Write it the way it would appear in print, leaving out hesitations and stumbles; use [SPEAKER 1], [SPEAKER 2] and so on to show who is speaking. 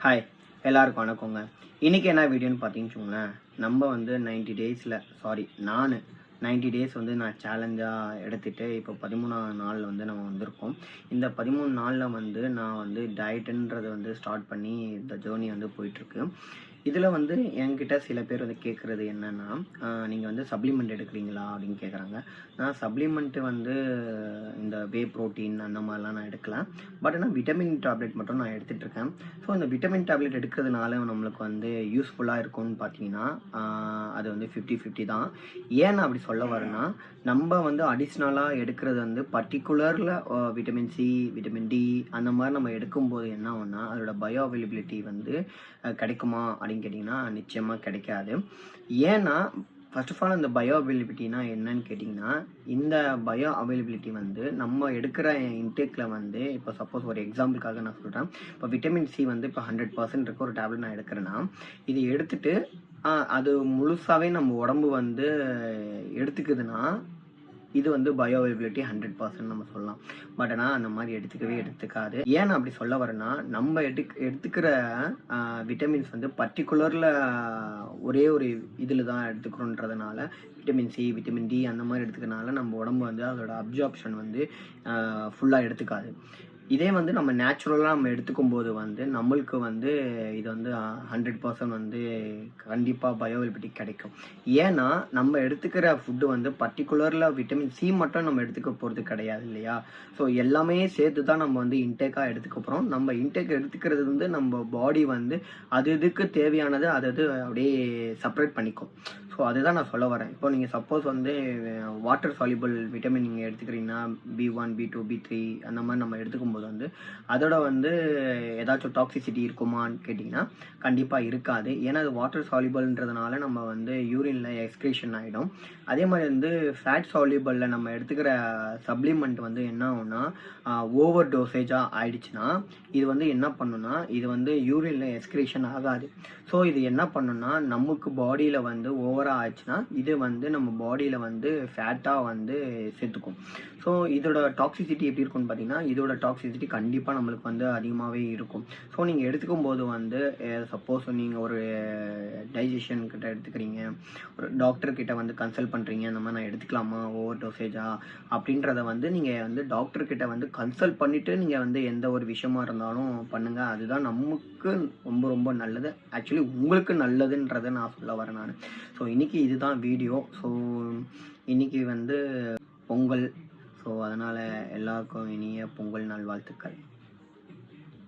[SPEAKER 1] Hi, எல்லாருக்கும் வணக்கங்க. இன்றைக்கி என்ன வீடியோன்னு பார்த்தீங்கன்னு வச்சுக்கோங்களேன், நம்ம வந்து 90 டேஸில் நான் 90 டேஸ் வந்து நான் சேலஞ்சாக எடுத்துகிட்டு இப்போ 13ஆவது நாளில் வந்து நம்ம வந்திருக்கோம். இந்த 13 நாளில் வந்து நான் வந்து டயட்டுன்றது வந்து ஸ்டார்ட் பண்ணி இந்த ஜேர்னி வந்து போயிட்டுருக்கு. இதில் வந்து என்கிட்ட சில பேர் வந்து கேட்குறது என்னென்னா, நீங்கள் வந்து சப்ளிமெண்ட் எடுக்கிறீங்களா அப்படின்னு கேட்குறாங்க. நான் சப்ளிமெண்ட்டு வந்து இந்த வே ப்ரோட்டீன் அந்த மாதிரிலாம் நான் எடுக்கல. பட் ஆனால் விட்டமின் டேப்லெட் மட்டும் நான் எடுத்துகிட்ருக்கேன். ஸோ இந்த விட்டமின் டேப்லெட் எடுக்கிறதுனால நம்மளுக்கு வந்து யூஸ்ஃபுல்லாக இருக்கும்னு பார்த்தீங்கன்னா, அது வந்து 50-50 தான். ஏன் நான் அப்படி சொல்ல வரேன்னா, நம்ம வந்து அடிஷ்னலாக எடுக்கிறது வந்து பர்ட்டிகுலரில் விட்டமின் சி, விட்டமின் டி அந்த மாதிரி நம்ம எடுக்கும்போது என்ன ஆகும்னா, அதோட பயோ அவைலபிலிட்டி வந்து கிடைக்குமா அப்படின்னு கேட்டிங்கன்னா, நிச்சயமாக கிடைக்காது. ஏன்னா ஃபர்ஸ்ட் ஆஃப் ஆல் அந்த பயோ அவைலபிலிட்டினா என்னன்னு கேட்டிங்கன்னா, இந்த பயோ அவைலபிலிட்டி வந்து நம்ம எடுக்கிற இன்டேக்கில் வந்து இப்போ சப்போஸ் ஒரு எக்ஸாம்பிளுக்காக நான் சொல்கிறேன். இப்போ விட்டமின் சி வந்து இப்போ 100% இருக்க ஒரு டேப்லெட் நான் எடுக்கிறேன்னா, இது எடுத்துட்டு அது முழுசாகவே நம்ம உடம்பு வந்து எடுத்துக்குதுன்னா, இது வந்து பயோ அவைலபிலிட்டி 100% நம்ம சொல்லலாம். பட் ஆனால் அந்த மாதிரி எடுத்துக்காது. ஏன் நான் அப்படி சொல்ல வரேன்னா, நம்ம எடுத்துக்கிற விட்டமின்ஸ் வந்து பர்ட்டிகுலரில் ஒரே ஒரு இதில் தான் எடுத்துக்கிறோன்றதுனால, விட்டமின் சி, விட்டமின் டி அந்த மாதிரி எடுத்துக்கிறனால நம்ம உடம்பு வந்து அதோட அப்சார்ப்ஷன் வந்து ஃபுல்லாக எடுத்துக்காது. இதே வந்து நம்ம நேச்சுரலாக நம்ம எடுத்துக்கும்போது வந்து நம்மளுக்கு வந்து இது வந்து 100% வந்து கண்டிப்பாக பயோஅவைலபிலிட்டி கிடைக்கும். ஏன்னா நம்ம எடுத்துக்கிற ஃபுட்டு வந்து பர்ட்டிகுலரில் விட்டமின் சி மட்டும் நம்ம எடுத்துக்க போகிறது கிடையாது இல்லையா? ஸோ எல்லாமே சேர்த்து தான் நம்ம வந்து இன்டேக்காக எடுத்துக்க போகிறோம். நம்ம இன்டேக் எடுத்துக்கிறது வந்து நம்ம பாடி வந்து அது இதுக்கு தேவையானது அது அப்படியே செப்பரேட் பண்ணிக்கும். ஸோ அதுதான் நான் சொல்ல வரேன். இப்போ நீங்கள் சப்போஸ் வந்து வாட்டர் சால்யூபிள் விட்டமின் நீங்கள் எடுத்துக்கிறீங்கன்னா B1, B2, B3 அந்த மாதிரி நம்ம எடுத்துக்கும்போது வந்து அதோட வந்து ஏதாச்சும் டாக்ஸிசிட்டி இருக்குமான்னு கேட்டிங்கன்னா கண்டிப்பாக இருக்காது. ஏன்னா அது வாட்டர் சால்யூபிள்ன்றதுனால நம்ம வந்து யூரினில் எக்ஸ்கிரீஷன் ஆகிடும். அதே மாதிரி வந்து ஃபேட் சால்யூபிளில் நம்ம எடுத்துக்கிற சப்ளிமெண்ட் வந்து என்ன ஆகும்னா ஓவர் டோசேஜாக ஆயிடுச்சுன்னா இது வந்து என்ன பண்ணுன்னா இது வந்து யூரினில் எக்ஸ்கிரீஷன் ஆகாது. ஸோ இது என்ன பண்ணுன்னா நமக்கு பாடியில் வந்து ஓவராக ஆச்சுன்னா இது வந்து நம்ம பாடியில் வந்து ஃபேட்டாக வந்து சேர்த்துக்கும். ஸோ இதோட டாக்ஸிசிட்டி எப்படி இருக்கும்னு பார்த்தீங்கன்னா, இதோட டாக்ஸிசிட்டி கண்டிப்பாக நம்மளுக்கு வந்து அதிகமாகவே இருக்கும். ஸோ நீங்கள் எடுத்துக்கும் போது வந்து சப்போஸ் நீங்கள் ஒரு டைஜஷன் கிட்ட எடுத்துக்கிறீங்க, ஒரு டாக்டர் கிட்ட வந்து கன்சல்ட் பண்ணுறீங்க, இந்த மாதிரி நான் எடுத்துக்கலாமா ஓவர் டோசேஜா அப்படின்றத வந்து நீங்கள் வந்து டாக்டர் கிட்ட வந்து கன்சல்ட் பண்ணிவிட்டு நீங்கள் வந்து எந்த ஒரு விஷயமா இருந்தாலும் பண்ணுங்கள். அதுதான் நமக்கு ரொம்ப ரொம்ப நல்லது. ஆக்சுவலி உங்களுக்கு நல்லதுன்றதை நான் சொல்ல வரேன் நான். ஸோ இன்றைக்கி இதுதான் வீடியோ. ஸோ இன்றைக்கி வந்து பொங்கல். ஸோ அதனால் எல்லாருக்கும் இனிய பொங்கல் நல்வாழ்த்துக்கள்.